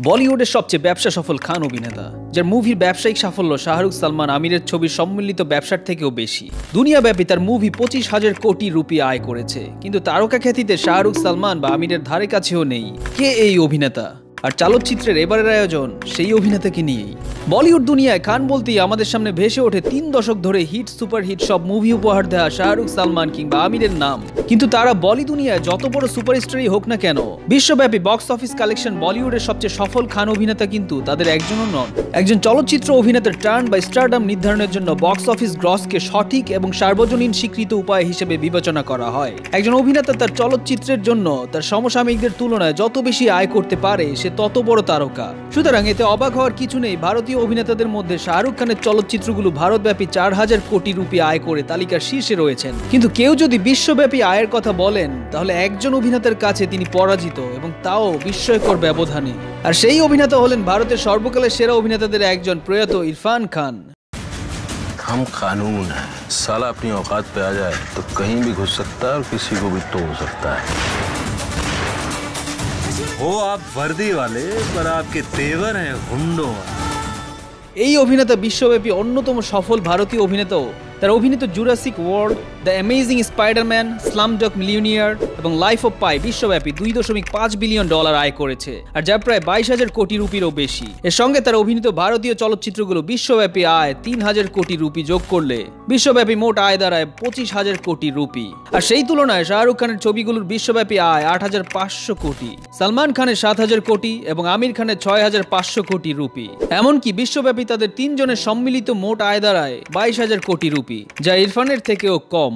বলিউডের সবচেয়ে ব্যবসা সফল খান অভিনেতা, যার মুভির ব্যবসায়িক সাফল্য শাহরুখ সালমান আমিরের ছবির সম্মিলিত ব্যবসার থেকেও বেশি। দুনিয়াব্যাপী তার মুভি 25,000 কোটি রুপি আয় করেছে, কিন্তু তারকা খ্যাতিতে শাহরুখ সালমান বা আমিরের ধারে কাছেও নেই। কে এই অভিনেতা? আর চলচ্চিত্রের এবারের আয়োজন সেই অভিনেতাকে নিয়েই। বলিউড দুনিয়ায় খান বলতেই আমাদের সামনে ভেসে ওঠে 3 দশক ধরে হিট সুপারহিট সব মুভি উপহার দেওয়া শাহরুখ সালমান কিংবা আমিরের নাম। কিন্তু তারা বলি দুনিয়ায় যত বড় সুপারস্টারই হোক না কেন, বিশ্বব্যাপী বক্স অফিস কালেকশন বলিউডের সবচেয়ে সফল খান অভিনেতা কিন্তু তাদের একজনও নন। একজন চলচ্চিত্র অভিনেতার টার্ন বা স্টারডাম নির্ধারণের জন্য বক্স অফিস গ্রসকে সঠিক এবং সার্বজনীন স্বীকৃত উপায় হিসেবে বিবেচনা করা হয়। একজন অভিনেতা তার চলচ্চিত্রের জন্য তার সমসাময়িকদের তুলনায় যত বেশি আয় করতে পারে, সে তত বড় তারকা। সুতরাং এতে অবাক হওয়ার কিছু নেই, ভারতীয় অভিনেতাদের মধ্যে শাহরুখ খানের চলচ্চিত্রগুলো ভারতব্যাপী 4,000 কোটি রুপি আয় করে তালিকার শীর্ষে রয়েছেন। কিন্তু কেউ যদি বিশ্বব্যাপী আয়ের কথা বলেন, তাহলে একজন অভিনেতার কাছে তিনি পরাজিত, এবং তাও বিস্ময়কর ব্যবধানে। আর সেই অভিনেতা হলেন ভারতের সর্বকালের সেরা অভিনেতাদের একজন, প্রয়াত ইরফান খান। हम कानून है, साला अपनी औकात पे आ जाए तो कहीं भी घुस सकता है और किसी को भी तोड़ सकता है। हो आप वर्दी वाले, पर आपके तेवर हैं हुंडों। এই অভিনেতা বিশ্বব্যাপী অন্যতম সফল ভারতীয় অভিনেতাও। তার অভিনীত Jurassic world, the amazing Spiderman, Slumdog millionaire এবং লাইফ অফ পাই বিশ্বব্যাপী $2.5 বিলিয়ন আয় করেছে, আর যা প্রায় 22,000 কোটি রুপিরও বেশি। এর সঙ্গে তার অভিনীত ভারতীয় চলচ্চিত্রগুলো বিশ্বব্যাপী আয় 3,000 কোটি রুপি যোগ করলে বিশ্বব্যাপী মোট আয় দাঁড়ায় 25,000 কোটি রুপি। আর সেই তুলনায় শাহরুখ খানের ছবিগুলোর বিশ্বব্যাপী আয় 8,500 কোটি, সালমান খানের 7,000 কোটি এবং আমির খানের 6,500 কোটি রুপি। এমনকি বিশ্বব্যাপী তাদের তিনজনের সম্মিলিত মোট আয় দাঁড়ায় 22,000 কোটি রুপি, যা ইরফানের থেকেও কম।